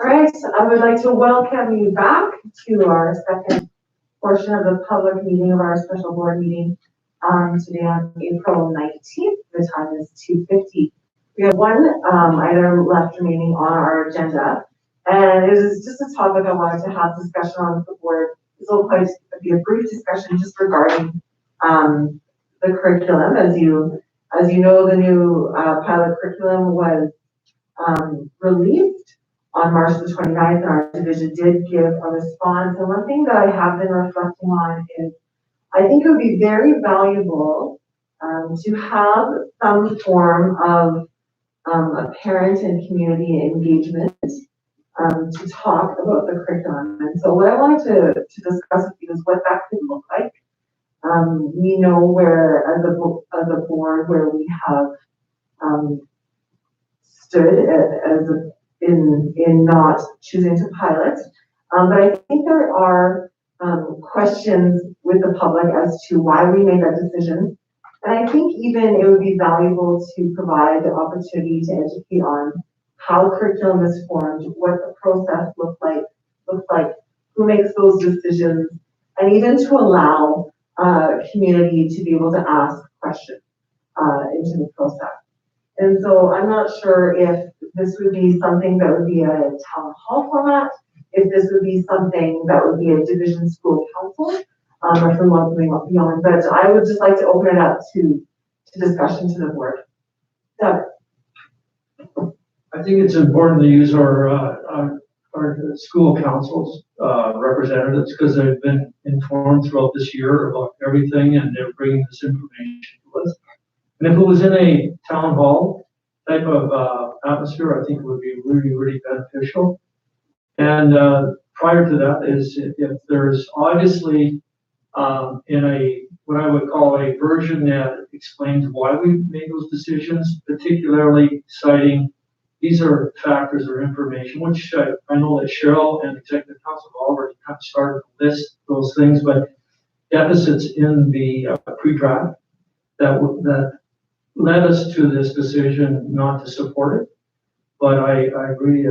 right, I would like to welcome you back to our second portion of the public meeting of our special board meeting today on April 19th. The time is 2:50. We have one item left remaining on our agenda, and it is just a topic I wanted to have discussion on with the board. This will quite be a brief discussion just regarding the curriculum. As you know, the new pilot curriculum was released on March the 29th, and our division did give a response. And one thing that I have been reflecting on is I think it would be very valuable to have some form of a parent and community engagement to talk about the curriculum. And so what I wanted to discuss with you is what that could look like. We know where, as a board, where we have stood in not choosing to pilot. But I think there are questions with the public as to why we made that decision. And I think even it would be valuable to provide the opportunity to educate on how curriculum is formed, what the process looks like, who makes those decisions, and even to allow community to be able to ask questions into the process. And so I'm not sure if this would be something that would be a town hall format, if this would be something that would be a division school council, or something beyond. But I would just like to open it up to discussion to the board. Doug. I think it's important to use our school councils representatives, because they've been informed throughout this year about everything, and they're bringing this information to us. And if it was in a town hall type of atmosphere, I think it would be really, really beneficial. And prior to that is if there's obviously in a, what I would call a version that explains why we made those decisions, particularly citing these are factors or information, which I know that Cheryl and Executive Council have already kind of started to list those things, but deficits in the pre-draft that led us to this decision not to support it. But I agree a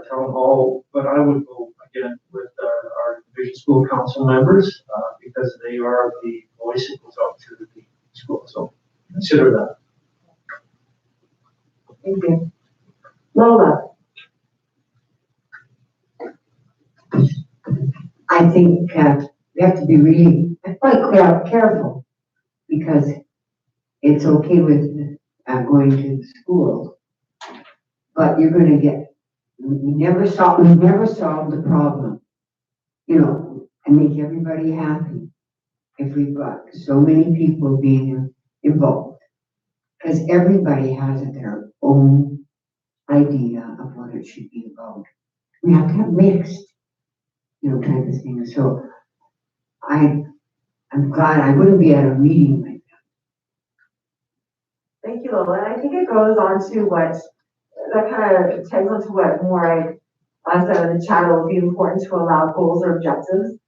town hall, but I would go again with our division school council members because they are the voice that goes out to the school. So consider that. Thank you. Lola. I think we have to be really quite careful, because it's okay with going to the schools, but you're going to get, we never solve the problem, you know, and make everybody happy if we've got so many people being involved, because everybody has their own idea of what it should be about. We have to have mixed, you know, kind of thing. So I'm glad I wouldn't be at a meeting like that. Thank you, Lola. And I think it goes on to what, that kind of tags onto what more I said in the chat. It will be important to allow goals or objectives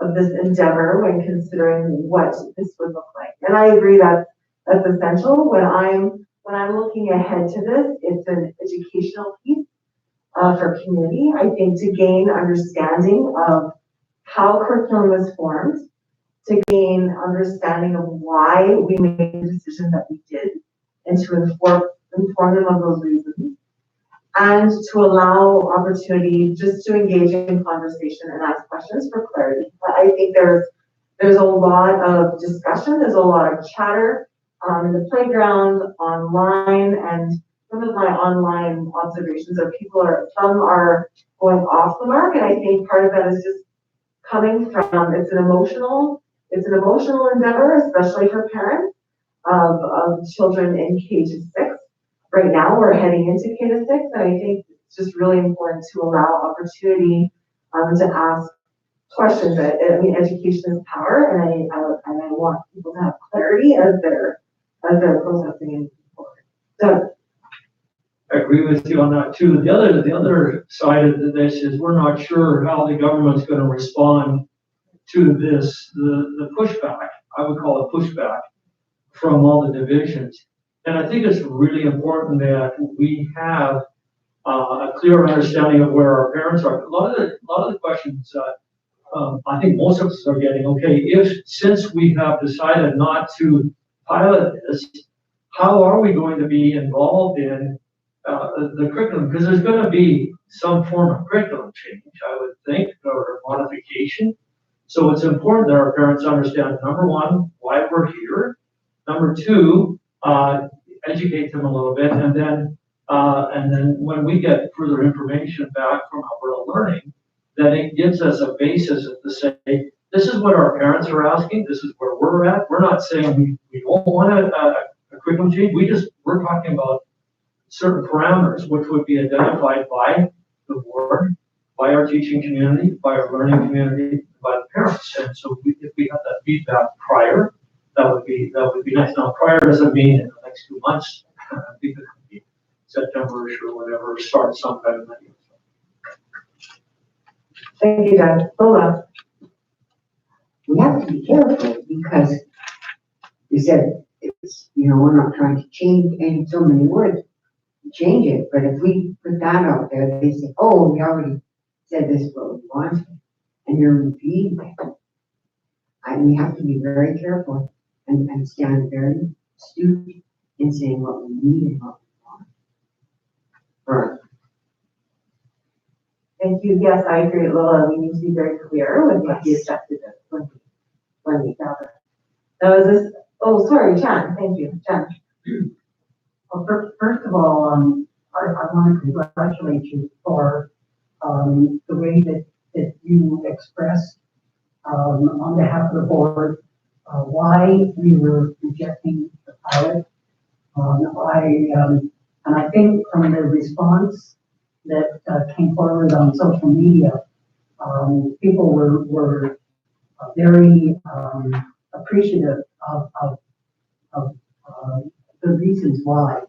of this endeavor when considering what this would look like. And I agree that that's essential. When I'm looking ahead to this, it's an educational piece for community. I think to gain understanding of how curriculum is formed, to gain understanding of why we made the decision that we did, and to inform them of those reasons, and to allow opportunity just to engage in conversation and ask questions for clarity. I think there's a lot of discussion, there's a lot of chatter in the playground, online, and some of my online observations are some are going off the mark, and I think part of that is just coming from, it's an emotional endeavor, especially for parents of children in K-6. Right now we're heading into K-6, and I think it's just really important to allow opportunity to ask questions. I mean, education is power, and I want people to have clarity as they're processing and forward. So I agree with you on that too. The other side of this is we're not sure how the government's going to respond to this, the pushback, I would call it pushback, from all the divisions. And I think it's really important that we have a clear understanding of where our parents are. A lot of the questions, I think most of us are getting, okay, since we have decided not to pilot this, how are we going to be involved in the curriculum? Because there's going to be some form of curriculum change, I would think, or modification. So it's important that our parents understand, number one, why we're here. Number two, educate them a little bit, and then when we get further information back from Alberta Learning, then it gives us a basis to say, this is what our parents are asking, this is where we're at. We're not saying we don't want a curriculum change, we're talking about certain parameters which would be identified by the board, by our teaching community, by our learning community, by the parents. And so if we have that feedback prior, that would be nice. Now, prior doesn't mean in the next 2 months. I think it could be September-ish or whatever, start sometime in that year. Thank you, Jen. Lola. We have to be careful because you said, we're not trying to change in so many words, change it. But if we put that out there, they say, oh, we already said this is what we want, and you're repeating it. We have to be very careful and stand very astute in saying what we need and what we want. Right. Thank you. Yes, I agree, Lola. We need to be very clear with what the objective is when we gather. Now, is this? Oh, sorry, Jen. Thank you, Jen. Well, first of all, I want to congratulate you for the way that you expressed on behalf of the board why we were rejecting the pilot. And I think from the response that came forward on social media, people were very appreciative of the reasons why.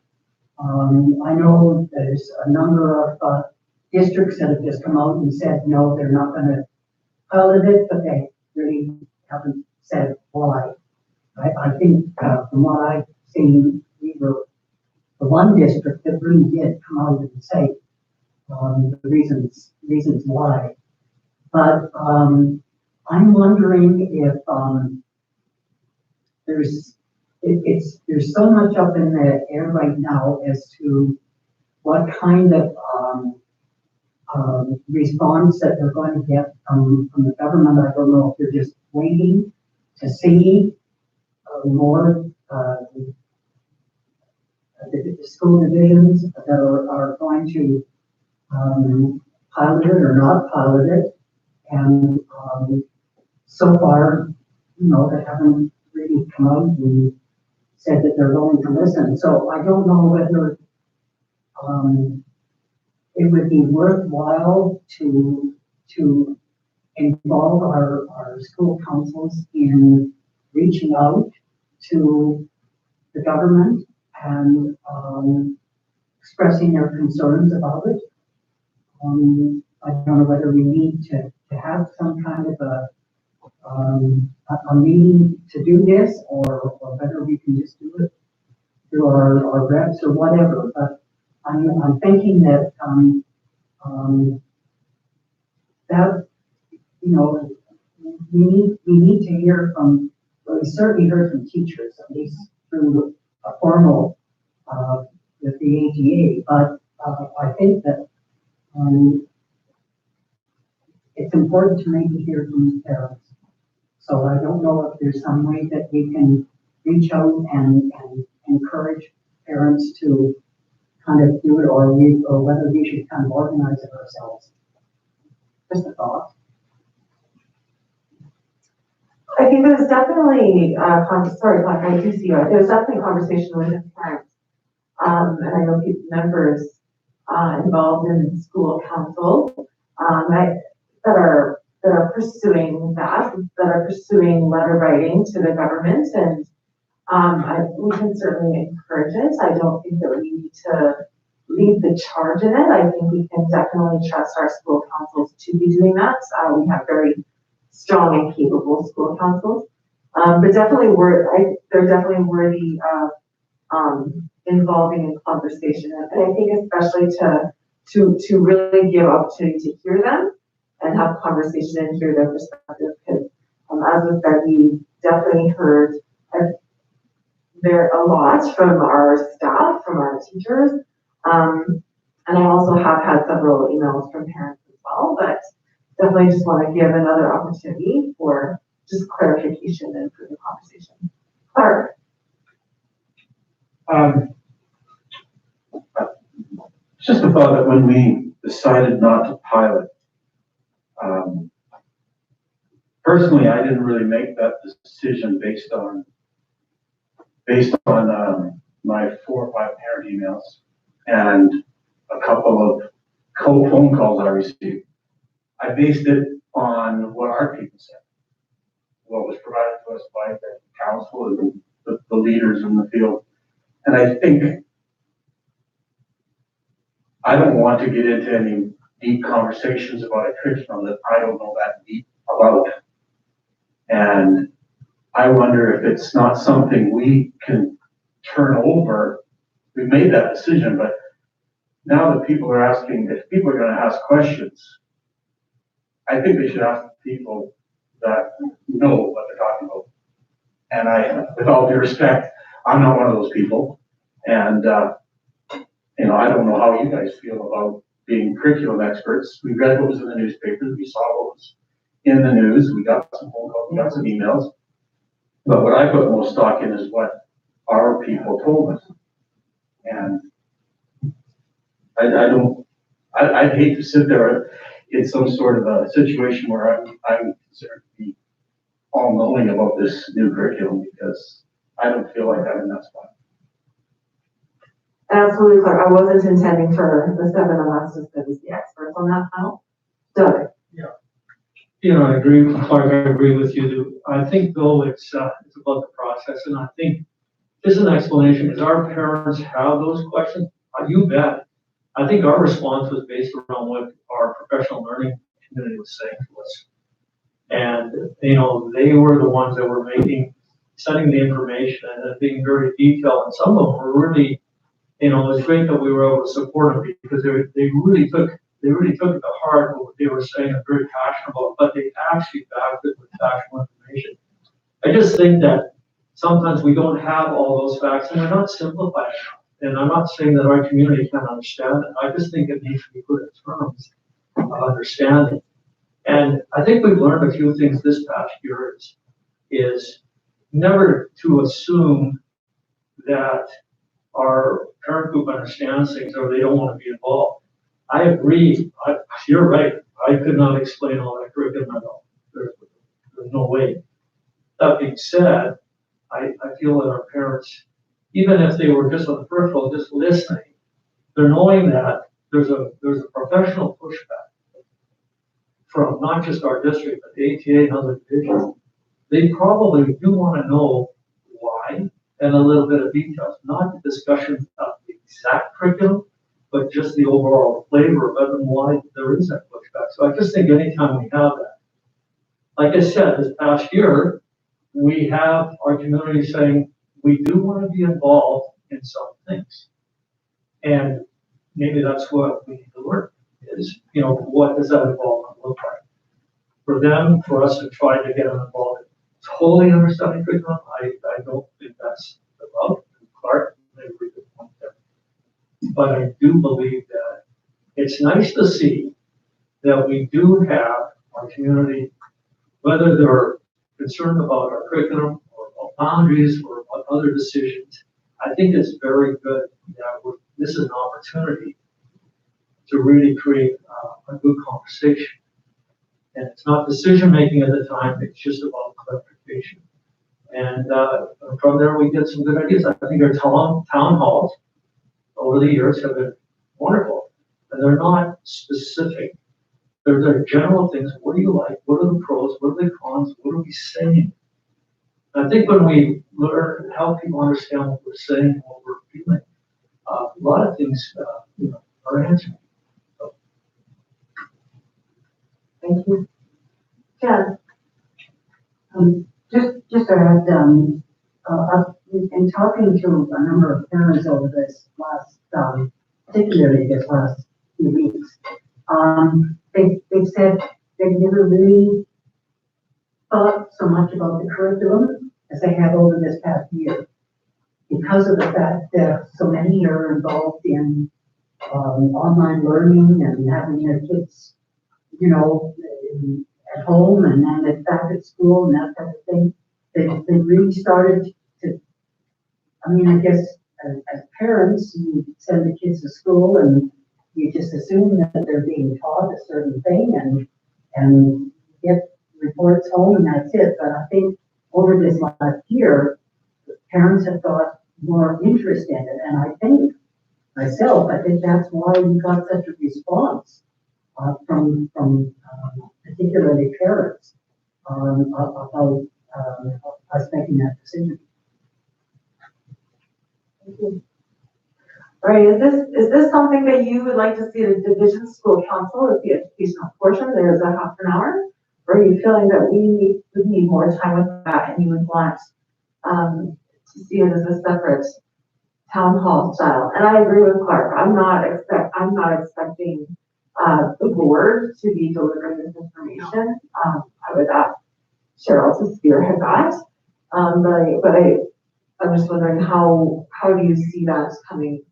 I know there's a number of districts that have just come out and said, no, they're not going to pilot it, but they really haven't said why. I think from what I've seen, we were the one district that really did come out and say the reasons why. But I'm wondering if there's so much up in the air right now as to what kind of response that they're going to get from the government. I don't know if they're just waiting to see more the school divisions that are going to pilot it or not pilot it. And so far, they haven't really come out and said that they're going to listen. So I don't know whether it would be worthwhile to involve our school councils in reaching out to the government and expressing their concerns about it. I don't know whether we need to have some kind of a meeting to do this, or whether we can just do it through our reps or whatever. But I'm thinking that that we need to hear from. Well, we certainly heard from teachers, at least through a formal with the ATA. But I think that it's important to maybe hear from the parents. So I don't know if there's some way that we can reach out and encourage parents to kind of do it, or whether we should kind of organize it ourselves. Just a thought. I think there's definitely sorry, Black, I do see you. There's definitely conversation with the parents, and I know members involved in school council that are pursuing that are pursuing letter writing to the government, and we can certainly encourage it. I don't think that we need to lead the charge in it. I think we can definitely trust our school councils to be doing that. We have very strong and capable school councils, but definitely they're definitely worthy of involving in conversation. And I think especially to to really give opportunity to hear them and have conversation and hear their perspective. Because as was said, we definitely heard a lot from our staff, from our teachers. And I also have had several emails from parents as well, but definitely just want to give another opportunity for just clarification and further conversation. Clark. Just a thought that when we decided not to pilot, personally, I didn't really make that decision based on my 4 or 5 parent emails and a couple of phone calls I received. I based it on what our people said, what was provided to us by the council and the leaders in the field. And I think I don't want to get into any deep conversations about a curriculum that I don't know that deep about. And I wonder if it's not something we can turn over. We made that decision, but now that people are asking, if people are going to ask questions, I think they should ask the people that know what they're talking about. And with all due respect, I'm not one of those people. And, I don't know how you guys feel about being curriculum experts. We read what was in the newspapers. We saw what was in the news. We got some phone calls, we got some emails. But what I put most stock in is what our people told us. And I'd hate to sit there in some sort of a situation where I'm considered to be all knowing about this new curriculum, because I don't feel like I'm in that spot. Absolutely, Clark. I wasn't intending for the 7 of us to sit as the experts on that panel. Doug. I agree, Clark, I agree with you. I think though it's about the process, and I think just an explanation is our parents have those questions. You bet. I think our response was based around what our professional learning community was saying to us. And, they were the ones that were sending the information and being very detailed. And some of them were really, it was great that we were able to support them because they really took it to heart what they were saying and very passionate about, but they actually backed it with factual information. I just think that sometimes we don't have all those facts and we're not simplifying enough. And I'm not saying that our community can't understand it. I just think it needs to be put in terms of understanding. And I think we've learned a few things this past year is never to assume that our parent group understands things or they don't want to be involved. I agree. You're right. I could not explain all that curriculum at all. There's no way. That being said, I feel that our parents, even if they were just on the peripheral, just listening, they're knowing that there's a professional pushback from not just our district, but the ATA and other divisions. They probably do want to know why and a little bit of details, not the discussion of the exact curriculum, but just the overall flavor of it and why there is that pushback. So I just think anytime we have that, like I said, this past year, we have our community saying, we do want to be involved in some things. And maybe that's what we need to learn is, what does that involvement look like? For them, for us to try to get them involved in totally understanding curriculum, I don't think that's the love. Clark made a really good point there. But I do believe that it's nice to see that we do have our community, whether they're concerned about our curriculum or about boundaries or about other decisions. I think it's very good that this is an opportunity to really create a good conversation. And it's not decision-making at the time, it's just about clarification. And from there, we get some good ideas. I think our town halls over the years have been wonderful. And they're not specific. They're general things. What do you like? What are the pros? What are the cons? What are we saying? And I think when we learn how people understand what we're saying and what we're feeling, a lot of things are answered. So. Thank you. Jen. Just to add, I've been talking to a number of parents over this last, particularly this last few weeks. They've said they've never really thought so much about the curriculum as they have over this past year. Because of the fact that so many are involved in online learning and having their kids, you know, at home and then it's back at school and that type of thing. They really started to, I mean, I guess as parents, you send the kids to school and you just assume that they're being taught a certain thing and get reports home and that's it. But I think over this last year, parents have got more interest in it. And I think myself, I think that's why we got such a response from particularly parents about us making that decision. All right, is this something that you would like to see the division school council as the educational portion? There's a half an hour. Or are you feeling that we would need more time with that and you would want to see it as a separate town hall style? And I agree with Clark. I'm not expecting the board to be delivering this information. I would ask Cheryl to spearhead that. I'm just wondering how do you see that coming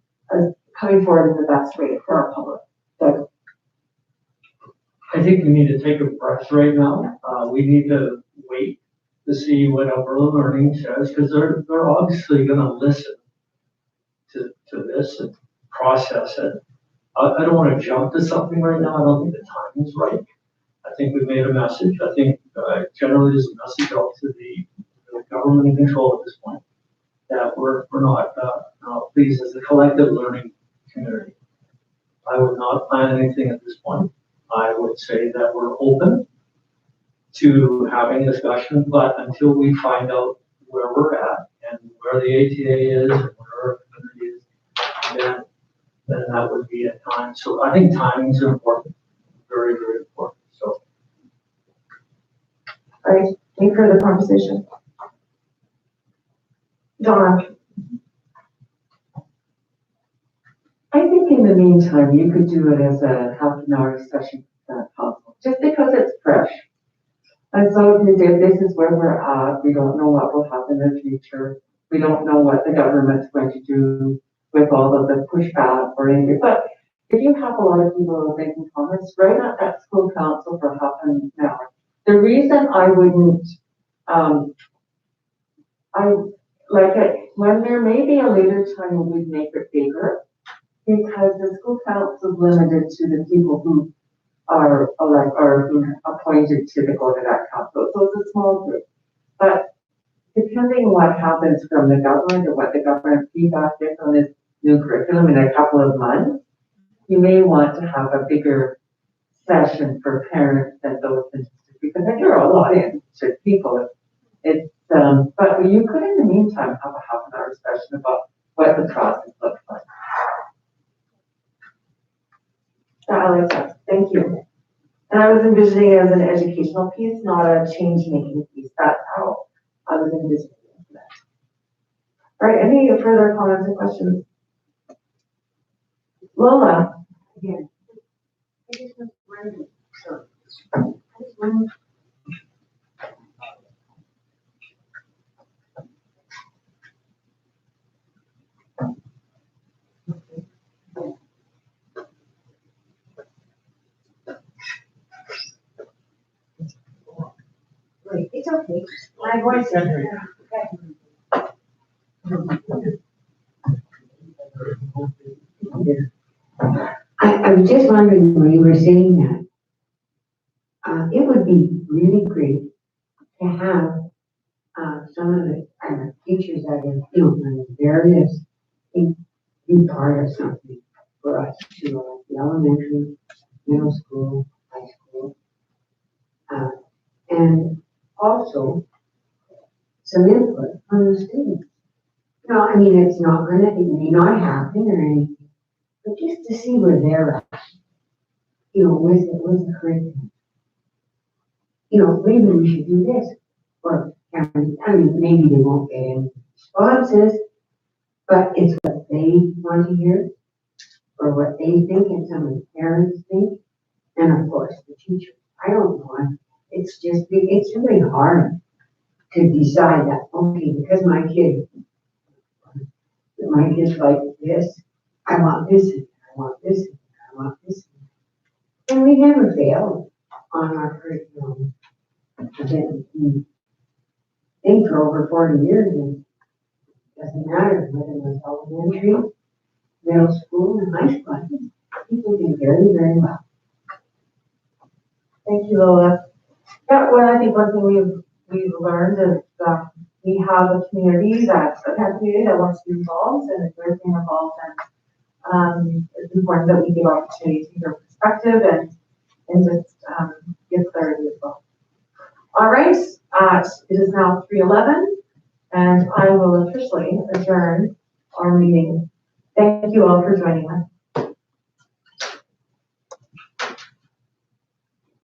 forward in the best way for our public? So, I think we need to take a breath right now. We need to wait to see what Alberta Learning says, because they're obviously gonna listen to this and process it. I don't wanna jump to something right now. I don't think the timing's right. I think we made a message. I think generally there's a message out to the government in control at this point that we're not pleased as a collective learning community. I would not plan anything at this point. I would say that we're open to having discussion, but until we find out where we're at and where the ATA is and where our community is, then that would be a time. So I think timing is important, very, very important. So. all right, any further conversation? Donna? I think in the meantime, you could do it as a half an hour session for council, just because it's fresh. And so if this is where we're at, we don't know what will happen in the future. We don't know what the government's going to do with all of the pushback or anything. But if you have a lot of people making comments, right at that school council for half an hour. The reason I wouldn't, I like it when there may be a later time when we make it bigger, because the school council is limited to the people who are elect or who are appointed to go to that council. So it's a small group. But depending on what happens from the government or what the government feedback is on this new curriculum in a couple of months, you may want to have a bigger session for parents and those interested, because I hear a lot of interested people. It's but you could in the meantime have a half an hour session about what the process looks like. I like that, thank you. And I was envisioning it as an educational piece, not a change-making piece. That's how I was envisioning it. All right, any further comments or questions? Lola? Again, I just was wondering, so, I was wondering. Wait, it's okay. My voice is I was just wondering when you were saying that, it would be really great to have some of the teachers that are, in various, be part of something for us to the elementary, middle school, high school, and also some input from the students. No, I mean, it's not gonna, it may not happen or anything, but just to see where they're at, with the curriculum. Maybe we should do this, or, I mean, maybe they won't get any responses, but it's what they want to hear. or what they think and some of the parents think, and of course the teachers. I don't know. It's just, it's really hard to decide that, okay, because my kid's like this, I want this, and I want this, and I want this. And we never failed on our curriculum. Again, we think for over 40 years, and it doesn't matter whether it was elementary, middle school, and high school. People do very, very well. Thank you, Lola. Yeah, well, I think one thing we've learned is that we have a community that wants to be involved, and if we're being involved, and it's important that we give opportunity to hear perspective and just give clarity as well. All right, it is now 3:11, and I will officially adjourn our meeting. Thank you all for joining us.